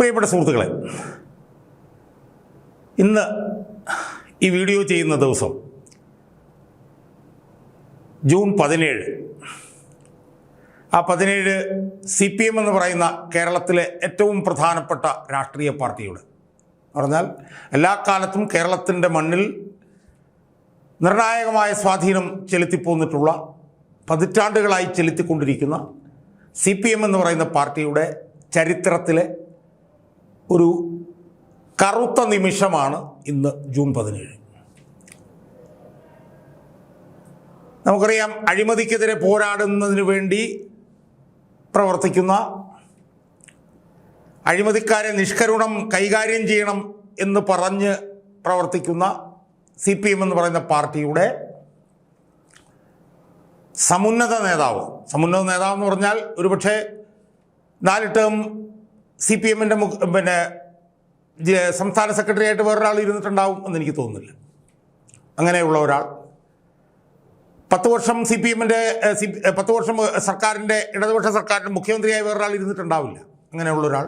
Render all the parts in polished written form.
പ്രിയപ്പെട്ട സുഹൃത്തുക്കളെ, ഇന്ന് ഈ വീഡിയോ ചെയ്യുന്ന ദിവസം ജൂൺ 17. ആ 17 CPM എന്ന് പറയുന്ന കേരളത്തിലെ ഏറ്റവും പ്രധാനപ്പെട്ട രാഷ്ട്രീയ പാർട്ടിയുടെ പറഞ്ഞാൽ എല്ലാ കാലത്തും കേരളത്തിൻ്റെ മണ്ണിൽ നിർണായകമായ സ്വാധീനം ചെലുത്തിപ്പോന്നിട്ടുള്ള പതിറ്റാണ്ടുകളായി ചെലുത്തിക്കൊണ്ടിരിക്കുന്ന CPM എന്ന് പറയുന്ന പാർട്ടിയുടെ ചരിത്രത്തിലെ ഒരു കറുത്ത നിമിഷമാണ് ഇന്ന് ജൂൺ 17. നമുക്കറിയാം, അഴിമതിക്കെതിരെ പോരാടുന്നതിന് വേണ്ടി പ്രവർത്തിക്കുന്ന, അഴിമതിക്കാരെ നിഷ്കരുണം കൈകാര്യം ചെയ്യണം എന്ന് പറഞ്ഞ് പ്രവർത്തിക്കുന്ന CPM എന്ന് പറയുന്ന പാർട്ടിയുടെ സമുന്നത നേതാവ് എന്ന് പറഞ്ഞാൽ ഒരുപക്ഷെ 4 ടേം CPM-ൻ്റെ സംസ്ഥാന സെക്രട്ടറി ആയിട്ട് വേറൊരാൾ ഇരുന്നിട്ടുണ്ടാവും എന്ന് എനിക്ക് തോന്നുന്നില്ല. അങ്ങനെയുള്ള ഒരാൾ 10 വർഷം CPM-ൻ്റെ 10 വർഷം സർക്കാരിൻ്റെ, ഇടതുപക്ഷ സർക്കാരിൻ്റെ മുഖ്യമന്ത്രിയായി വേറൊരാൾ ഇരുന്നിട്ടുണ്ടാവില്ല. അങ്ങനെയുള്ള ഒരാൾ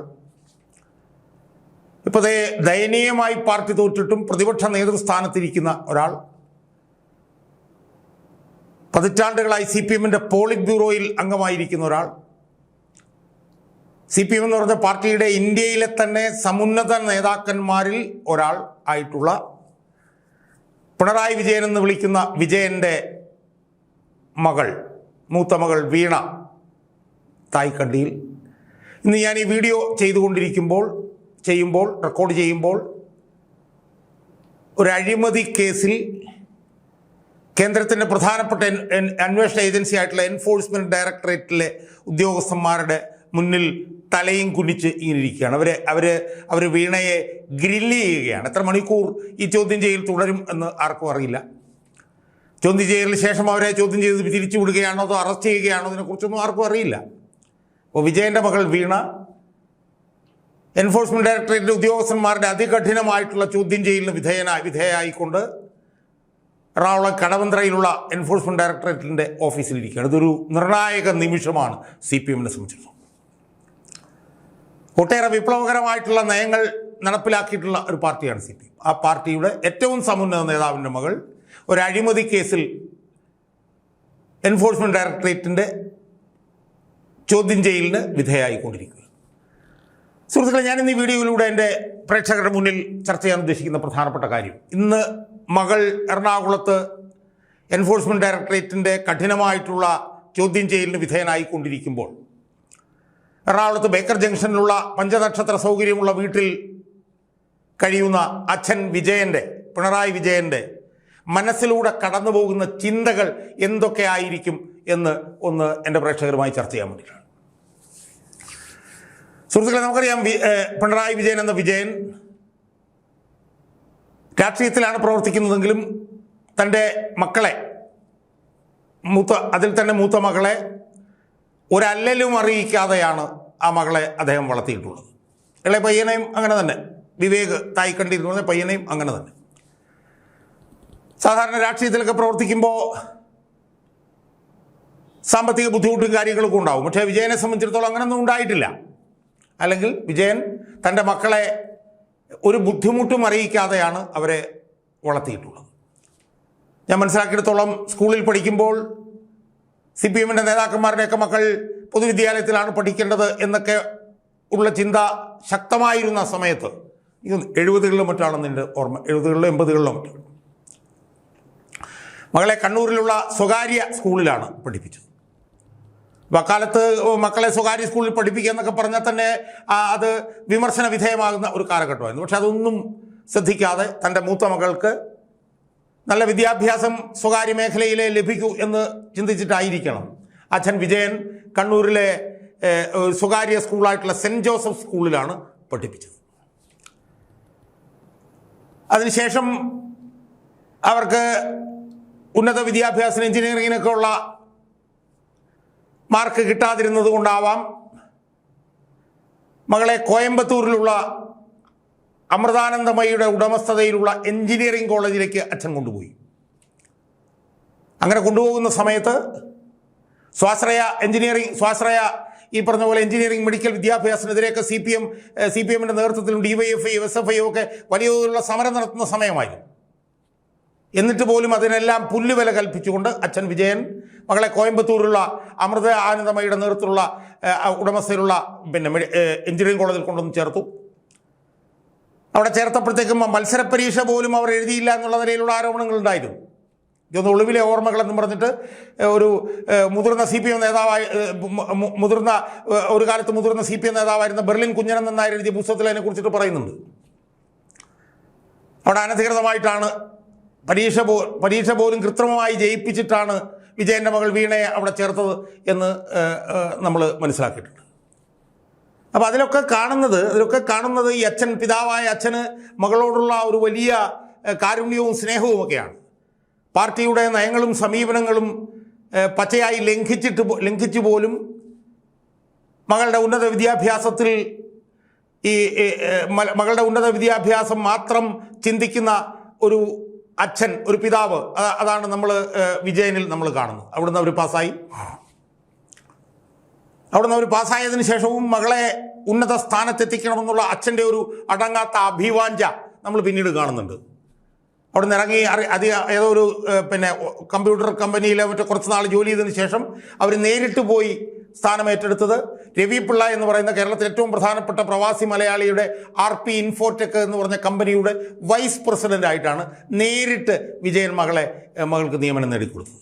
ഇപ്പോൾ ദയനീയമായി പാർട്ടി തോറ്റിട്ടും പ്രതിപക്ഷ നേതൃസ്ഥാനത്തിരിക്കുന്ന ഒരാൾ, പതിറ്റാണ്ടുകളായി CPM-ൻ്റെ പോളിറ്റ് ബ്യൂറോയിൽ അംഗമായിരിക്കുന്ന ഒരാൾ, CPM എന്ന് പറഞ്ഞ പാർട്ടിയുടെ ഇന്ത്യയിലെ തന്നെ സമുന്നത നേതാക്കന്മാരിൽ ഒരാൾ ആയിട്ടുള്ള പിണറായി വിജയൻ എന്ന് വിളിക്കുന്ന വിജയൻ്റെ മകൾ, മൂത്ത മകൾ വീണ തായ്ക്കണ്ടിയിൽ ഇന്ന് ഞാൻ ഈ വീഡിയോ റെക്കോർഡ് ചെയ്യുമ്പോൾ ഒരു അഴിമതി കേസിൽ കേന്ദ്രത്തിൻ്റെ പ്രധാനപ്പെട്ട അന്വേഷണ ഏജൻസി ആയിട്ടുള്ള എൻഫോഴ്സ്മെൻറ്റ് ഡയറക്ടറേറ്റിലെ ഉദ്യോഗസ്ഥന്മാരുടെ മുന്നിൽ തലയും കുനിച്ച് ഇങ്ങനെ ഇരിക്കുകയാണ്. അവർ വീണയെ ഗ്രില്ല് ചെയ്യുകയാണ്. എത്ര മണിക്കൂർ ഈ ചോദ്യം ചെയ്യൽ തുടരും എന്ന് ആർക്കും അറിയില്ല. ചോദ്യം ചെയ്യലിന് ശേഷം അവരെ ചോദ്യം ചെയ്ത് തിരിച്ചു വിടുകയാണോ അതോ അറസ്റ്റ് ചെയ്യുകയാണോ അതിനെക്കുറിച്ചൊന്നും ആർക്കും അറിയില്ല. അപ്പോൾ വിജയൻ്റെ മകൾ വീണ എൻഫോഴ്സ്മെൻറ്റ് ഡയറക്ടറേറ്റ് ഉദ്യോഗസ്ഥന്മാരുടെ അതികഠിനമായിട്ടുള്ള ചോദ്യം ചെയ്യലിന് വിധേയമായിക്കൊണ്ട് എറണാകുളം കടവന്ത്രയിലുള്ള എൻഫോഴ്സ്മെൻറ്റ് ഡയറക്ടറേറ്റിൻ്റെ ഓഫീസിലിരിക്കുകയാണ്. ഇതൊരു നിർണായക നിമിഷമാണ് CPM-നെ സംബന്ധിച്ചിടത്തോളം. ഒട്ടേറെ വിപ്ലവകരമായിട്ടുള്ള നയങ്ങൾ നടപ്പിലാക്കിയിട്ടുള്ള ഒരു പാർട്ടിയാണ് CPM. ആ പാർട്ടിയുടെ ഏറ്റവും സമുന്നത നേതാവിൻ്റെ മകൾ ഒരു അഴിമതി കേസിൽ എൻഫോഴ്സ്മെൻറ്റ് ഡയറക്ടറേറ്റിൻ്റെ ചോദ്യം ചെയ്യലിന് വിധേയമായിക്കൊണ്ടിരിക്കുക. സുഹൃത്തുക്കളെ, ഞാനിന്ന് ഈ വീഡിയോയിലൂടെ എൻ്റെ പ്രേക്ഷകരുടെ മുന്നിൽ ചർച്ച ചെയ്യാൻ ഉദ്ദേശിക്കുന്ന പ്രധാനപ്പെട്ട കാര്യം, ഇന്ന് മകൾ എറണാകുളത്ത് എൻഫോഴ്സ്മെൻറ്റ് ഡയറക്ടറേറ്റിൻ്റെ കഠിനമായിട്ടുള്ള ചോദ്യം ചെയ്യലിന് വിധേയനായിക്കൊണ്ടിരിക്കുമ്പോൾ എറണാകുളത്ത് ബേക്കർ ജംഗ്ഷനിലുള്ള പഞ്ചനക്ഷത്ര സൗകര്യമുള്ള വീട്ടിൽ കഴിയുന്ന അച്ഛൻ പിണറായി വിജയൻ്റെ മനസ്സിലൂടെ കടന്നു പോകുന്ന ചിന്തകൾ എന്തൊക്കെ ആയിരിക്കും എന്ന് ഒന്ന് എൻ്റെ പ്രേക്ഷകരുമായി ചർച്ച ചെയ്യാൻ വേണ്ടിയിട്ടാണ്. സുഹൃത്തുക്കളെ, നമുക്കറിയാം, പിണറായി വിജയൻ എന്ന വിജയൻ രാഷ്ട്രീയത്തിലാണ് പ്രവർത്തിക്കുന്നതെങ്കിലും തൻ്റെ മക്കളെ, അതിൽ തന്നെ മൂത്ത മകളെ ഒരല്ലലും അറിയിക്കാതെയാണ് ആ മകളെ അദ്ദേഹം വളർത്തിയിട്ടുള്ളത്. ഇളയ പയ്യനെയും അങ്ങനെ തന്നെ, വിവേക് തായ്ക്കണ്ടി എന്ന് പറഞ്ഞ പയ്യനെയും അങ്ങനെ തന്നെ. സാധാരണ രാഷ്ട്രീയത്തിലൊക്കെ പ്രവർത്തിക്കുമ്പോൾ സാമ്പത്തിക ബുദ്ധിമുട്ടും കാര്യങ്ങളൊക്കെ ഉണ്ടാവും. പക്ഷേ വിജയനെ സംബന്ധിച്ചിടത്തോളം അങ്ങനെയൊന്നും ഉണ്ടായിട്ടില്ല. അല്ലെങ്കിൽ വിജയൻ തൻ്റെ മക്കളെ ഒരു ബുദ്ധിമുട്ടും അറിയിക്കാതെയാണ് അവരെ വളർത്തിയിട്ടുള്ളത്. ഞാൻ മനസ്സിലാക്കിയിടത്തോളം സ്കൂളിൽ പഠിക്കുമ്പോൾ CPM-ൻ്റെ നേതാക്കന്മാരുടെയൊക്കെ മക്കൾ പൊതുവിദ്യാലയത്തിലാണ് പഠിക്കേണ്ടത് എന്നൊക്കെ ഉള്ള ചിന്ത ശക്തമായിരുന്ന സമയത്ത്, ഇത് 70കളിലും മറ്റാണെന്ന് എൻ്റെ ഓർമ്മ, 70കളിലും 80കളിലും മറ്റും മകളെ കണ്ണൂരിലുള്ള സ്വകാര്യ സ്കൂളിലാണ് പഠിപ്പിച്ചത്. അക്കാലത്ത് മക്കളെ സ്വകാര്യ സ്കൂളിൽ പഠിപ്പിക്കുക എന്നൊക്കെ പറഞ്ഞാൽ തന്നെ അത് വിമർശന വിധേയമാകുന്ന ഒരു കാലഘട്ടമായിരുന്നു. പക്ഷെ അതൊന്നും ശ്രദ്ധിക്കാതെ തൻ്റെ മൂത്ത മകൾക്ക് നല്ല വിദ്യാഭ്യാസം സ്വകാര്യ മേഖലയിലെ ലഭിക്കൂ എന്ന് ചിന്തിച്ചിട്ടായിരിക്കണം അച്ഛൻ വിജയൻ കണ്ണൂരിലെ സ്വകാര്യ സ്കൂളായിട്ടുള്ള സെൻറ്റ് ജോസഫ് സ്കൂളിലാണ് പഠിപ്പിച്ചത്. അതിനുശേഷം അവർക്ക് ഉന്നത വിദ്യാഭ്യാസത്തിന്, എഞ്ചിനീയറിങ്ങിനൊക്കെ ഉള്ള മാർക്ക് കിട്ടാതിരുന്നത് കൊണ്ടാവാം മകളെ കോയമ്പത്തൂരിലുള്ള അമൃതാനന്ദമയിയുടെ ഉടമസ്ഥതയിലുള്ള എഞ്ചിനീയറിംഗ് കോളേജിലേക്ക് അച്ഛൻ കൊണ്ടുപോയി. അങ്ങനെ കൊണ്ടുപോകുന്ന സമയത്ത് സ്വാശ്രയ ഈ പറഞ്ഞ പോലെ എഞ്ചിനീയറിംഗ് മെഡിക്കൽ വിദ്യാഭ്യാസത്തിനെതിരെയൊക്കെ സി പി എമ്മിൻ്റെ നേതൃത്വത്തിലും DYFI SFI ഒക്കെ വലിയ തോതിലുള്ള സമരം നടത്തുന്ന സമയമായിരുന്നു. എന്നിട്ട് പോലും അതിനെല്ലാം പുല്ലുവില കൽപ്പിച്ചുകൊണ്ട് അച്ഛൻ വിജയൻ മകളെ കോയമ്പത്തൂരിലുള്ള അമൃത ആനന്ദമയുടെ നേതൃത്വത്തിലുള്ള ഉടമസ്ഥയിലുള്ള എഞ്ചിനീയറിംഗ് കോളേജിൽ കൊണ്ടുവന്ന് ചേർത്തു. അവിടെ ചേർത്തപ്പോഴത്തേക്കും മത്സര പരീക്ഷ പോലും അവർ എഴുതിയില്ല എന്നുള്ള നിലയിലുള്ള ആരോപണങ്ങൾ ഉണ്ടായിരുന്നു. ഇതൊന്ന് ഒളിവിലെ ഓർമ്മകളെന്നും പറഞ്ഞിട്ട് ഒരു മുതിർന്ന CPM നേതാവായി ഒരു കാലത്ത് മുതിർന്ന CPM നേതാവായിരുന്ന ബെർലിൻ കുഞ്ഞനൻ എന്നായി എഴുതിയ പുസ്തകത്തിൽ അതിനെക്കുറിച്ചിട്ട് പറയുന്നുണ്ട്. അവിടെ അനധികൃതമായിട്ടാണ് പരീക്ഷ പോലും കൃത്രിമമായി ജയിപ്പിച്ചിട്ടാണ് വിജയൻ്റെ മകൾ വീണയെ അവിടെ ചേർത്തത് എന്ന് നമ്മൾ മനസ്സിലാക്കിയിട്ടുണ്ട്. അപ്പോൾ അതിലൊക്കെ കാണുന്നത് ഈ പിതാവായ അച്ഛന് മകളോടുള്ള ഒരു വലിയ കാരുണ്യവും സ്നേഹവും ഒക്കെയാണ്. പാർട്ടിയുടെ നയങ്ങളും സമീപനങ്ങളും പച്ചയായി ലംഘിച്ചു പോലും മകളുടെ ഉന്നത വിദ്യാഭ്യാസത്തിൽ മകളുടെ ഉന്നത വിദ്യാഭ്യാസം മാത്രം ചിന്തിക്കുന്ന ഒരു അച്ഛൻ, ഒരു പിതാവ്, അതാണ് നമ്മൾ വിജയനിൽ നമ്മൾ കാണുന്നത്. അവിടുന്ന് അവർ പാസ്സായതിനു ശേഷവും മകളെ ഉന്നത സ്ഥാനത്തെത്തിക്കണമെന്നുള്ള അച്ഛൻ്റെ ഒരു അടങ്ങാത്ത അഭിവാഞ്ച നമ്മൾ പിന്നീട് കാണുന്നുണ്ട്. അവിടെ നിന്ന് ഇറങ്ങി ഏതോ ഒരു കമ്പ്യൂട്ടർ കമ്പനിയിലെ കുറച്ച് നാൾ ജോലി ചെയ്തതിന് ശേഷം അവർ നേരിട്ട് പോയി സ്ഥാനമേറ്റെടുത്തത് രവി പിള്ള എന്ന് പറയുന്ന കേരളത്തിലെ ഏറ്റവും പ്രധാനപ്പെട്ട പ്രവാസി മലയാളിയുടെ RP ഇൻഫോടെക് എന്ന് പറഞ്ഞ കമ്പനിയുടെ വൈസ് പ്രസിഡന്റ് ആയിട്ടാണ് നേരിട്ട് വിജയൻ മകൾക്ക് നിയമനം നേടിക്കൊടുത്തത്.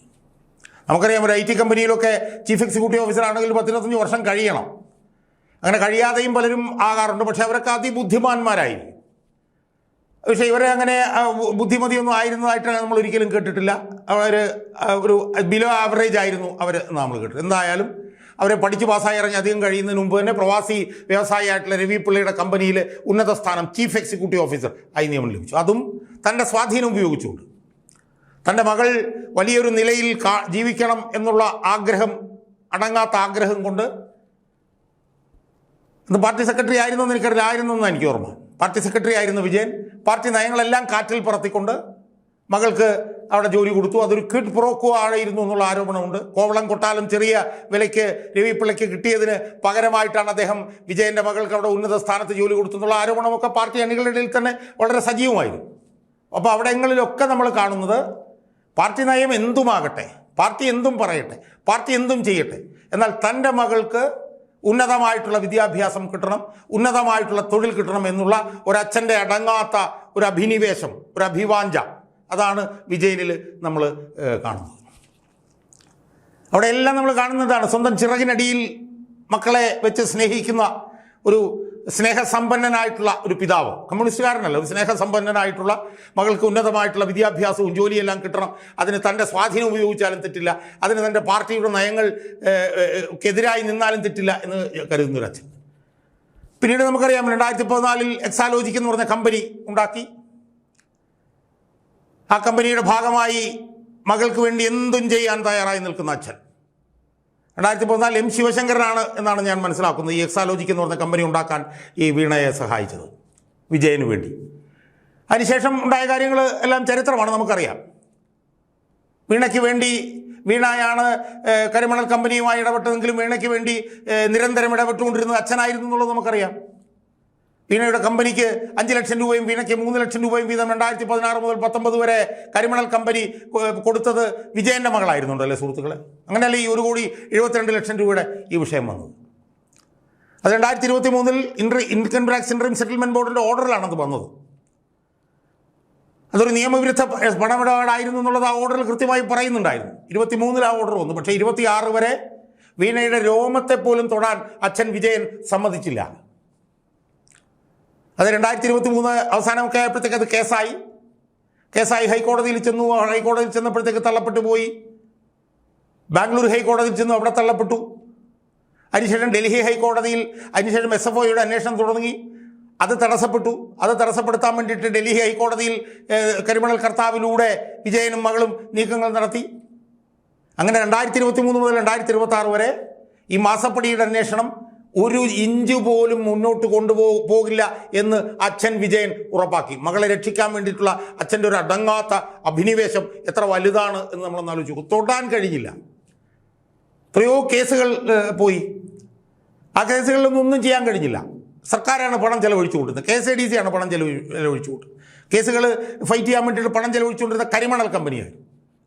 നമുക്കറിയാം, ഒരു IT കമ്പനിയിലൊക്കെ ചീഫ് എക്സിക്യൂട്ടീവ് ഓഫീസർ ആണെങ്കിൽ 10-25 വർഷം കഴിയണം. അങ്ങനെ കഴിയാതെയും പലരും ആകാറുണ്ട്. പക്ഷെ അവരൊക്കെ അതിബുദ്ധിമാന്മാരായിരിക്കും. പക്ഷേ ഇവരെ അങ്ങനെ ബുദ്ധിമതിയൊന്നും ആയിരുന്നതായിട്ട് നമ്മൾ ഒരിക്കലും കേട്ടിട്ടില്ല. അവർ ഒരു ബിലോ ആവറേജ് ആയിരുന്നു നമ്മൾ കേട്ടത്. എന്തായാലും അവരെ പഠിച്ച് പാസ്സായി ഇറങ്ങി അധികം കഴിയുന്നതിന് മുമ്പ് തന്നെ പ്രവാസി വ്യവസായിയായിട്ടുള്ള രവി പിള്ളയുടെ കമ്പനിയിൽ ഉന്നത സ്ഥാനം ചീഫ് എക്സിക്യൂട്ടീവ് ഓഫീസർ ആയി നിയമനം ലഭിച്ചു. അതും തൻ്റെ സ്വാധീനം ഉപയോഗിച്ചുകൊണ്ട്. തൻ്റെ മകൾ വലിയൊരു നിലയിൽ ജീവിക്കണം എന്നുള്ള അടങ്ങാത്ത ആഗ്രഹം കൊണ്ട് പാർട്ടി സെക്രട്ടറി ആയിരുന്നെന്ന് എനിക്കറിയില്ല, ആയിരുന്നെന്ന് എനിക്ക് ഓർമ്മ. പാർട്ടി സെക്രട്ടറി ആയിരുന്ന വിജയൻ പാർട്ടി നയങ്ങളെല്ലാം കാറ്റിൽ പറത്തിക്കൊണ്ട് മകൾക്ക് അവിടെ ജോലി കൊടുത്തു. അതൊരു ക്വിഡ് പ്രോക്കോ ആയിരുന്നു എന്നുള്ള ആരോപണമുണ്ട്. കോവളം കൊട്ടാലം ചെറിയ വിലയ്ക്ക് രവി പിള്ളയ്ക്ക് കിട്ടിയതിന് പകരമായിട്ടാണ് അദ്ദേഹം വിജയൻ്റെ മകൾക്ക് അവിടെ ഉന്നത സ്ഥാനത്ത് ജോലി കൊടുത്തു എന്നുള്ള ആരോപണമൊക്കെ പാർട്ടി അണികളുടെ ഇടയിൽ തന്നെ വളരെ സജീവമായിരുന്നു. അപ്പോൾ അവിടങ്ങളിലൊക്കെ നമ്മൾ കാണുന്നത് പാർട്ടി നയം എന്തുമാകട്ടെ, പാർട്ടി എന്തും പറയട്ടെ, പാർട്ടി എന്തും ചെയ്യട്ടെ, എന്നാൽ തൻ്റെ മകൾക്ക് ഉന്നതമായിട്ടുള്ള വിദ്യാഭ്യാസം കിട്ടണം, ഉന്നതമായിട്ടുള്ള തൊഴിൽ കിട്ടണം എന്നുള്ള ഒരച്ഛൻ്റെ അടങ്ങാത്ത ഒരു അഭിനിവേശം, ഒരു അഭിവാഞ്ച, അതാണ് വിജയനിൽ നമ്മൾ കാണുന്നത്. അവിടെയെല്ലാം നമ്മൾ കാണുന്നതാണ് സ്വന്തം ചിറകിനടിയിൽ മക്കളെ വെച്ച് സ്നേഹിക്കുന്ന ഒരു സ്നേഹസമ്പന്നനായിട്ടുള്ള ഒരു പിതാവ്. കമ്മ്യൂണിസ്റ്റുകാരനല്ല, ഒരു സ്നേഹസമ്പന്നനായിട്ടുള്ള മകൾക്ക് ഉന്നതമായിട്ടുള്ള വിദ്യാഭ്യാസവും ജോലിയെല്ലാം കിട്ടണം, അതിന് തൻ്റെ സ്വാധീനം ഉപയോഗിച്ചാലും തെറ്റില്ല, അതിന് തൻ്റെ പാർട്ടിയുടെ നയങ്ങൾക്കെതിരായി നിന്നാലും തെറ്റില്ല എന്ന് കരുതുന്നൊരച്ഛൻ. പിന്നീട് നമുക്കറിയാം 2014 എക്സാലോജിക് എന്ന് പറഞ്ഞ കമ്പനി ഉണ്ടാക്കി. ആ കമ്പനിയുടെ ഭാഗമായി മകൾക്ക് വേണ്ടി എന്തും ചെയ്യാൻ തയ്യാറായി നിൽക്കുന്ന അച്ഛൻ. 2014 M ശിവശങ്കരനാണ് എന്നാണ് ഞാൻ മനസ്സിലാക്കുന്നത് ഈ എക്സാലോജിക് എന്ന് പറഞ്ഞ കമ്പനി ഉണ്ടാക്കാൻ ഈ വീണയെ സഹായിച്ചത് വിജയന് വേണ്ടി. അതിനുശേഷം ഉണ്ടായ കാര്യങ്ങൾ എല്ലാം ചരിത്രമാണ്, നമുക്കറിയാം. വീണയാണ് കരിമണൽ കമ്പനിയുമായി ഇടപെട്ടതെങ്കിലും വീണയ്ക്ക് വേണ്ടി നിരന്തരം ഇടപെട്ടുകൊണ്ടിരുന്നത് അച്ഛനായിരുന്നു എന്നുള്ളത് നമുക്കറിയാം. വീണയുടെ കമ്പനിക്ക് 5 ലക്ഷം രൂപയും വീണയ്ക്ക് 3 ലക്ഷം രൂപയും വീതം 2016 മുതൽ 2019 വരെ കരിമണൽ കമ്പനി കൊടുത്തത് വിജയൻ്റെ മകളായിരുന്നുണ്ട് അല്ലേ സുഹൃത്തുക്കളെ? അങ്ങനെയല്ലേ ഈ 1,72 ലക്ഷം രൂപയുടെ ഈ വിഷയം വന്നത്. അത് 2023 ഇൻകം ടാക്സ് ഇൻട്രീം സെറ്റിൽമെൻറ്റ് ബോർഡിൻ്റെ ഓർഡറിലാണത് വന്നത്. അതൊരു നിയമവിരുദ്ധ പണമിടപാടായിരുന്നു എന്നുള്ളത് ആ ഓർഡറിൽ കൃത്യമായി പറയുന്നുണ്ടായിരുന്നു. 23 ആ ഓർഡർ വന്നു. പക്ഷേ 26 വരെ വീണയുടെ രോമത്തെ പോലും തൊടാൻ അച്ഛൻ വിജയൻ സമ്മതിച്ചില്ല. അത് 2023 അവസാനമൊക്കെ ആയപ്പോഴത്തേക്ക് അത് കേസായി ഹൈക്കോടതിയിൽ ചെന്നു. ഹൈക്കോടതിയിൽ ചെന്നപ്പോഴത്തേക്ക് തള്ളപ്പെട്ടു പോയി. ബാംഗ്ലൂർ ഹൈക്കോടതിയിൽ ചെന്നു, അവിടെ തള്ളപ്പെട്ടു. അതിനുശേഷം ഡൽഹി ഹൈക്കോടതിയിൽ, അതിനുശേഷം SFOയുടെ അന്വേഷണം തുടങ്ങി. അത് തടസ്സപ്പെടുത്താൻ വേണ്ടിയിട്ട് ഡൽഹി ഹൈക്കോടതിയിൽ കരിമണൽ കർത്താവിലൂടെ വിജയനും മകളും നീക്കങ്ങൾ നടത്തി. അങ്ങനെ 2023 മുതൽ 2026 വരെ ഈ മാസപ്പടിയുടെ അന്വേഷണം 1 ഇഞ്ച് പോലും മുന്നോട്ട് കൊണ്ടുപോകില്ല എന്ന് അച്ഛൻ വിജയൻ ഉറപ്പാക്കി. മകളെ രക്ഷിക്കാൻ വേണ്ടിയിട്ടുള്ള അച്ഛൻ്റെ ഒരു അടങ്ങാത്ത അഭിനിവേശം എത്ര വലുതാണ് എന്ന് നമ്മളൊന്ന് ആലോചിച്ചു. തൊടാൻ കഴിഞ്ഞില്ല. എത്രയോ കേസുകൾ പോയി. ആ കേസുകളിലൊന്നും ഒന്നും ചെയ്യാൻ കഴിഞ്ഞില്ല. സർക്കാരാണ് പണം ചെലവഴിച്ചു കൊടുക്കുന്നത്, KSADC ആണ് പണം ചെലവഴിച്ചു കൊടുക്കുന്നത്. കേസുകൾ ഫൈറ്റ് ചെയ്യാൻ വേണ്ടിയിട്ട് പണം ചെലവഴിച്ചുകൊണ്ടിരുന്ന കരിമണൽ കമ്പനിയായി.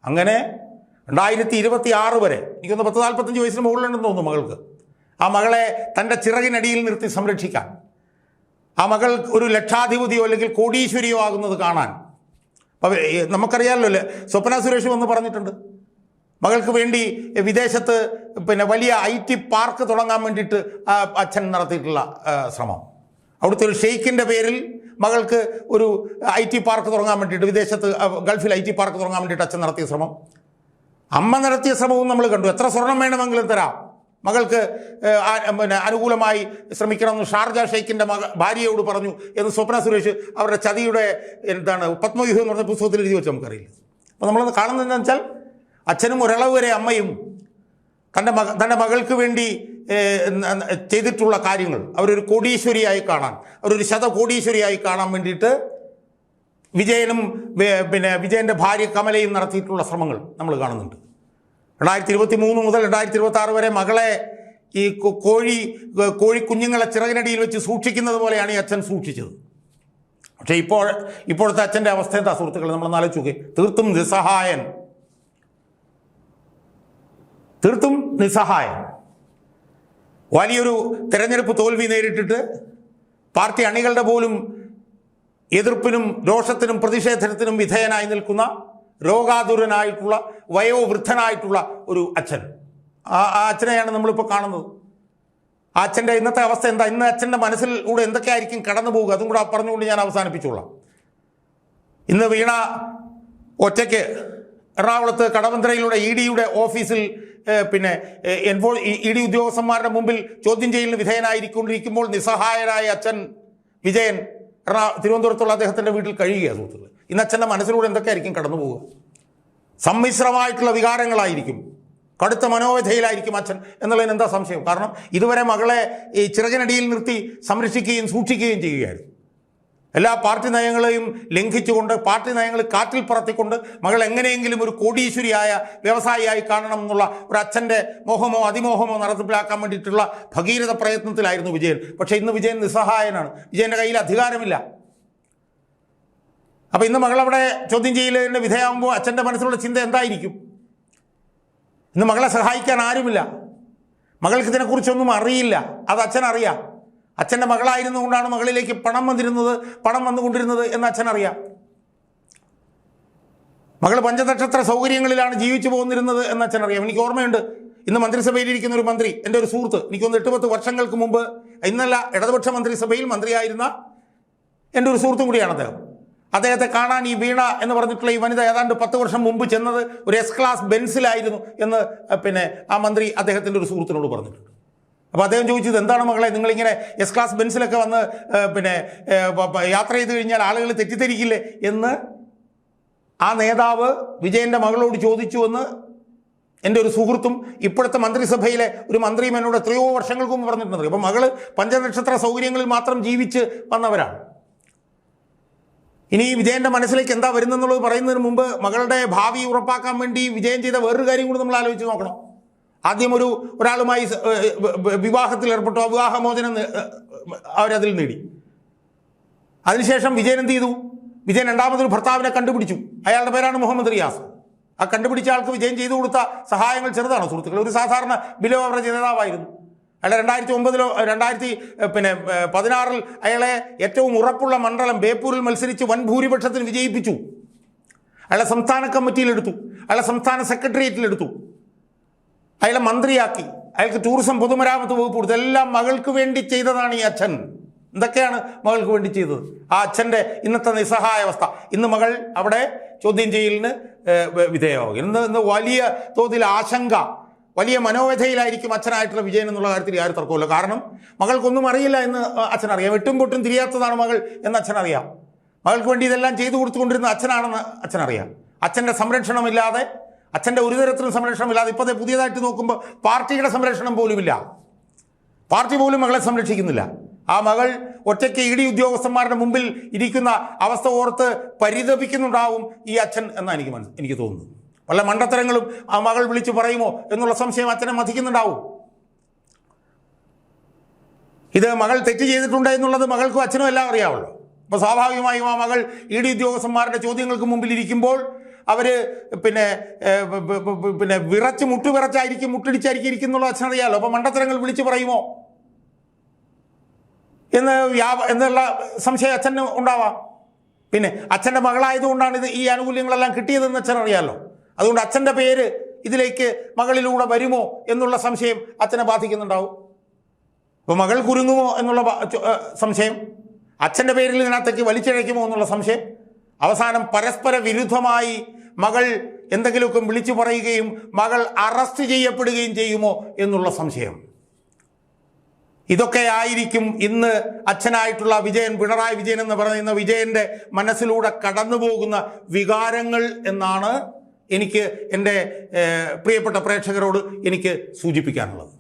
അങ്ങനെ 2026 വരെ, എനിക്കൊന്ന് 40-45 വയസ്സിന് മുകളിലുണ്ടെന്ന് തോന്നുന്നു മകൾക്ക്. ആ മകളെ തൻ്റെ ചിറകിനടിയിൽ നിർത്തി സംരക്ഷിക്കാൻ, ആ മകൾ ഒരു ലക്ഷാധിപതിയോ അല്ലെങ്കിൽ കോടീശ്വരിയോ ആകുന്നത് കാണാൻ. അപ്പം നമുക്കറിയാമല്ലോ, സ്വപ്ന സുരേഷ് വന്ന് പറഞ്ഞിട്ടുണ്ട് മകൾക്ക് വേണ്ടി വിദേശത്ത് വലിയ IT പാർക്ക് തുടങ്ങാൻ വേണ്ടിയിട്ട് അച്ഛൻ നടത്തിയിട്ടുള്ള ശ്രമം. അവിടുത്തെ ഒരു ഷെയ്ഖിൻ്റെ പേരിൽ മകൾക്ക് ഒരു IT പാർക്ക് തുടങ്ങാൻ വേണ്ടിയിട്ട്, വിദേശത്ത് ഗൾഫിൽ IT പാർക്ക് തുടങ്ങാൻ വേണ്ടിയിട്ട് അച്ഛൻ നടത്തിയ ശ്രമം, അമ്മ നടത്തിയ ശ്രമവും നമ്മൾ കണ്ടു. എത്ര സ്വർണം വേണമെങ്കിലും തരാം, മകൾക്ക് അനുകൂലമായി ശ്രമിക്കണമെന്ന് ഷാർജ ഷെയ്ഖിൻ്റെ ഭാര്യയോട് പറഞ്ഞു എന്ന് സ്വപ്ന സുരേഷ് അവരുടെ ചതിയുടെ പത്മവ്യൂഹം എന്ന് പറഞ്ഞ പുസ്തകത്തിൽ എഴുതി വെച്ച് നമുക്കറിയില്ല. അപ്പോൾ നമ്മളത് കാണുന്നത് എന്താണെന്ന് വെച്ചാൽ, അച്ഛനും ഒരളവ് വരെ അമ്മയും തൻ്റെ മകൾക്ക് വേണ്ടി ചെയ്തിട്ടുള്ള കാര്യങ്ങൾ അവരൊരു കോടീശ്വരിയായി കാണാൻ, അവരൊരു ശതകോടീശ്വരിയായി കാണാൻ വേണ്ടിയിട്ട് വിജയനും വിജയൻ്റെ ഭാര്യ കമലയും നടത്തിയിട്ടുള്ള ശ്രമങ്ങൾ നമ്മൾ കാണുന്നുണ്ട്. 2023 മുതൽ 2026 വരെ മകളെ ഈ കോഴി കുഞ്ഞുങ്ങളെ ചിറകിനടിയിൽ വെച്ച് സൂക്ഷിക്കുന്നത് പോലെയാണ് ഈ അച്ഛൻ സൂക്ഷിച്ചത്. പക്ഷേ ഇപ്പോഴത്തെ അച്ഛൻ്റെ അവസ്ഥ എന്താ സുഹൃത്തുക്കൾ, നമ്മളൊന്ന് ആലോചിച്ച് നോക്കി. തീർത്തും നിസ്സഹായൻ. വലിയൊരു തെരഞ്ഞെടുപ്പ് തോൽവി നേരിട്ടിട്ട് പാർട്ടി അണികളുടെ പോലും എതിർപ്പിനും രോഷത്തിനും പ്രതിഷേധത്തിനും വിധേയനായി നിൽക്കുന്ന രോഗാതുരനായിട്ടുള്ള വയോവൃദ്ധനായിട്ടുള്ള ഒരു അച്ഛൻ. ആ അച്ഛനെയാണ് നമ്മളിപ്പോൾ കാണുന്നത്. ആ അച്ഛൻ്റെ ഇന്നത്തെ അവസ്ഥ എന്താ, ഇന്ന് അച്ഛൻ്റെ മനസ്സിലൂടെ എന്തൊക്കെയായിരിക്കും കടന്നു പോവുക, അതും കൂടെ പറഞ്ഞുകൊണ്ട് ഞാൻ അവസാനിപ്പിച്ചോളാം. ഇന്ന് വീണ ഒറ്റയ്ക്ക് എറണാകുളത്ത് കടവന്ത്രയിലൂടെ EDയുടെ ഓഫീസിൽ ED ഉദ്യോഗസ്ഥന്മാരുടെ മുമ്പിൽ ചോദ്യം ചെയ്യലിന് വിധേയനായിരിക്കൊണ്ടിരിക്കുമ്പോൾ നിസ്സഹായനായ അച്ഛൻ വിജയൻ തിരുവനന്തപുരത്തുള്ള അദ്ദേഹത്തിൻ്റെ വീട്ടിൽ കഴിയുകയാണ് സുഹൃത്തുക്കൾ. ഇന്ന് അച്ഛൻ്റെ മനസ്സിലൂടെ എന്തൊക്കെയായിരിക്കും കടന്നു പോവുക? സമ്മിശ്രമായിട്ടുള്ള വികാരങ്ങളായിരിക്കും, കടുത്ത മനോവ്യഥയിലായിരിക്കും അച്ഛൻ എന്നുള്ളതിന് എന്താ സംശയം? കാരണം ഇതുവരെ മകളെ ഈ ചിറകിനടിയിൽ നിർത്തി സംരക്ഷിക്കുകയും സൂക്ഷിക്കുകയും ചെയ്യുകയായിരുന്നു. എല്ലാ പാർട്ടി നയങ്ങളെയും ലംഘിച്ചുകൊണ്ട്, പാർട്ടി നയങ്ങൾ കാറ്റിൽ പറത്തിക്കൊണ്ട് മകൾ എങ്ങനെയെങ്കിലും ഒരു കോടീശ്വരിയായ വ്യവസായിയായി കാണണം എന്നുള്ള ഒരു അച്ഛൻ്റെ മോഹമോ അതിമോഹമോ നടപ്പിലാക്കാൻ വേണ്ടിയിട്ടുള്ള ഭഗീരഥ പ്രയത്നത്തിലായിരുന്നു വിജയൻ. പക്ഷേ ഇന്ന് വിജയൻ നിസ്സഹായനാണ്, വിജയൻ്റെ കയ്യിൽ അധികാരമില്ല. അപ്പോൾ ഇന്ന് മകളവിടെ ചോദ്യം ചെയ്യലിന് വിധേയമാകുമ്പോൾ അച്ഛൻ്റെ മനസ്സിലുള്ള ചിന്ത എന്തായിരിക്കും? ഇന്ന് മകളെ സഹായിക്കാൻ ആരുമില്ല, മകൾക്ക് ഇതിനെക്കുറിച്ചൊന്നും അറിയില്ല. അത് അച്ഛനറിയാം. അച്ഛൻ്റെ മകളായിരുന്നുകൊണ്ടാണ് മകളിലേക്ക് പണം വന്നുകൊണ്ടിരുന്നത് എന്ന് അച്ഛനറിയാം. മകൾ പഞ്ചനക്ഷത്ര സൗകര്യങ്ങളിലാണ് ജീവിച്ചു പോന്നിരുന്നത് എന്ന് അച്ഛനറിയാം. എനിക്ക് ഓർമ്മയുണ്ട്, ഇന്ന് മന്ത്രിസഭയിലിരിക്കുന്ന ഒരു മന്ത്രി, എൻ്റെ ഒരു സുഹൃത്ത്, എനിക്കൊന്ന് 8-10 വർഷങ്ങൾക്ക് മുമ്പ്, ഇന്നല്ല ഇടതുപക്ഷ മന്ത്രിസഭയിൽ മന്ത്രിയായിരുന്ന എൻ്റെ ഒരു സുഹൃത്തും കൂടിയാണ് അദ്ദേഹം. അദ്ദേഹത്തെ കാണാൻ ഈ വീണ എന്ന് പറഞ്ഞിട്ടുള്ള ഈ വനിത ഏതാണ്ട് 10 വർഷം മുമ്പ് ചെന്നത് ഒരു S ക്ലാസ് ബെൻസിലായിരുന്നു എന്ന് ആ മന്ത്രി അദ്ദേഹത്തിൻ്റെ ഒരു സുഹൃത്തിനോട് പറഞ്ഞിട്ടുണ്ട്. അപ്പോൾ അദ്ദേഹം ചോദിച്ചത്, എന്താണ് മകളെ നിങ്ങളിങ്ങനെ S ക്ലാസ് ബെൻസിലൊക്കെ വന്ന് യാത്ര ചെയ്ത് കഴിഞ്ഞാൽ ആളുകൾ തെറ്റിദ്ധരിക്കില്ലേ എന്ന് ആ നേതാവ് വിജയൻ്റെ മകളോട് ചോദിച്ചുവെന്ന് എൻ്റെ ഒരു സുഹൃത്തും ഇപ്പോഴത്തെ മന്ത്രിസഭയിലെ ഒരു മന്ത്രിയും എന്നോട് എത്രയോ വർഷങ്ങൾക്ക് മുമ്പ് പറഞ്ഞിട്ടുണ്ട്. അപ്പോൾ മകൾ പഞ്ചനക്ഷത്ര സൗകര്യങ്ങളിൽ മാത്രം ജീവിച്ച് വന്നവരാണ്. ഇനി വിജയൻ്റെ മനസ്സിലേക്ക് എന്താ വരുന്നെന്നുള്ളത് പറയുന്നതിന് മുമ്പ് മകളുടെ ഭാവി ഉറപ്പാക്കാൻ വേണ്ടി വിജയൻ ചെയ്ത വേറൊരു കാര്യം കൂടി നമ്മൾ ആലോചിച്ച് നോക്കണം. ആദ്യം ഒരാളുമായി വിവാഹത്തിൽ ഏർപ്പെട്ടു, ആ വിവാഹമോചനം അവരതിൽ നേടി. അതിനുശേഷം വിജയൻ എന്ത് ചെയ്തു? വിജയൻ രണ്ടാമതൊരു ഭർത്താവിനെ കണ്ടുപിടിച്ചു. അയാളുടെ പേരാണ് മുഹമ്മദ് റിയാസ്. ആ കണ്ടുപിടിച്ച ആൾക്ക് വിജയൻ ചെയ്തു കൊടുത്ത സഹായങ്ങൾ ചെറുതാണോ സുഹൃത്തുക്കൾ? ഒരു സാധാരണ ബിലോ ആവറേജ് നേതാവായിരുന്നു അയാൾ. 2016 അയാളെ ഏറ്റവും ഉറപ്പുള്ള മണ്ഡലം ബേപ്പൂരിൽ മത്സരിച്ച് വൻ ഭൂരിപക്ഷത്തിന് വിജയിപ്പിച്ചു. അയാളെ സംസ്ഥാന കമ്മിറ്റിയിലെടുത്തു, അയാളെ സംസ്ഥാന സെക്രട്ടേറിയറ്റിലെടുത്തു, അയാളെ മന്ത്രിയാക്കി, അയാൾക്ക് ടൂറിസം പൊതുമരാമത്ത് വകുപ്പ് കൊടുത്തു. എല്ലാം മകൾക്ക് വേണ്ടി ചെയ്തതാണ് ഈ അച്ഛൻ. എന്തൊക്കെയാണ് മകൾക്ക് വേണ്ടി ചെയ്തത്? ആ അച്ഛൻ്റെ ഇന്നത്തെ നിസ്സഹായ അവസ്ഥ. ഇന്ന് മകൾ അവിടെ ചോദ്യം ചെയ്യലിന് വിധേയമാകും. ഇന്ന് വലിയ തോതിൽ ആശങ്ക, വലിയ മനോവ്യഥയിലായിരിക്കും അച്ഛനായിട്ടുള്ള വിജയൻ എന്നുള്ള കാര്യത്തിൽ യാതൊരു തർക്കമില്ല. കാരണം മകൾക്കൊന്നും അറിയില്ല എന്ന് അച്ഛനറിയാം. എട്ടും പൊട്ടും തിരിയാത്തതാണ് മകൾ എന്ന് അച്ഛനറിയാം. മകൾക്ക് വേണ്ടി ഇതെല്ലാം ചെയ്തു കൊടുത്തുകൊണ്ടിരുന്ന അച്ഛനാണെന്ന് അച്ഛനറിയാം. അച്ഛൻ്റെ സംരക്ഷണമില്ലാതെ, അച്ഛൻ്റെ ഒരു തരത്തിലും സംരക്ഷണമില്ലാതെ, ഇപ്പോഴത്തെ പുതിയതായിട്ട് നോക്കുമ്പോൾ പാർട്ടിയുടെ സംരക്ഷണം പോലുമില്ല. പാർട്ടി പോലും മകളെ സംരക്ഷിക്കുന്നില്ല. ആ മകൾ ഒറ്റയ്ക്ക് ED ഉദ്യോഗസ്ഥന്മാരുടെ മുമ്പിൽ ഇരിക്കുന്ന അവസ്ഥ ഓർത്ത് പരിതപിക്കുന്നുണ്ടാവും ഈ അച്ഛൻ എന്നാണ് എനിക്ക് തോന്നുന്നത്. വല്ല മണ്ടത്തരങ്ങളും ആ മകൾ വിളിച്ചു പറയുമോ എന്നുള്ള സംശയം അച്ഛനെ മഥിക്കുന്നുണ്ടാവും. ഇത് മകൾ തെറ്റ് ചെയ്തിട്ടുണ്ട് എന്നുള്ളത് മകൾക്കും അച്ഛനും എല്ലാം അറിയാവുള്ളൂ. അപ്പോൾ സ്വാഭാവികമായും ആ മകൾ ED ഉദ്യോഗസ്ഥന്മാരുടെ ചോദ്യങ്ങൾക്ക് മുമ്പിൽ ഇരിക്കുമ്പോൾ അവർ പിന്നെ മുട്ടിടിച്ചായിരിക്കും ഇരിക്കുന്നുള്ള അച്ഛനറിയാമല്ലോ. അപ്പോൾ മണ്ടത്തരങ്ങൾ വിളിച്ചു പറയുമോ എന്നുള്ള സംശയം അച്ഛന് ഉണ്ടാവാം. പിന്നെ അച്ഛൻ്റെ മകളായതുകൊണ്ടാണ് ഈ ആനുകൂല്യങ്ങളെല്ലാം കിട്ടിയതെന്ന് അച്ഛനറിയാമല്ലോ. അതുകൊണ്ട് അച്ഛൻ്റെ പേര് ഇതിലേക്ക് മകളിലൂടെ വരുമോ എന്നുള്ള സംശയം അച്ഛനെ ബാധിക്കുന്നുണ്ടാവും. ഇപ്പോൾ മകൾ കുരുങ്ങുമോ എന്നുള്ള സംശയം, അച്ഛൻ്റെ പേരിൽ ഇതിനകത്തേക്ക് വലിച്ചിഴയ്ക്കുമോ എന്നുള്ള സംശയം, അവസാനം പരസ്പര വിരുദ്ധമായി മകൾ എന്തെങ്കിലുമൊക്കെ വിളിച്ചു പറയുകയും മകൾ അറസ്റ്റ് ചെയ്യപ്പെടുകയും ചെയ്യുമോ എന്നുള്ള സംശയം. ഇതൊക്കെ ആയിരിക്കും ഇന്ന് അച്ഛനായിട്ടുള്ള പിണറായി വിജയൻ എന്ന് പറയുന്ന വിജയൻ്റെ മനസ്സിലൂടെ കടന്നു പോകുന്ന വികാരങ്ങൾ എന്നാണ് എനിക്ക് എൻ്റെ പ്രിയപ്പെട്ട പ്രേക്ഷകരോട് എനിക്ക് സൂചിപ്പിക്കാനുള്ളത്.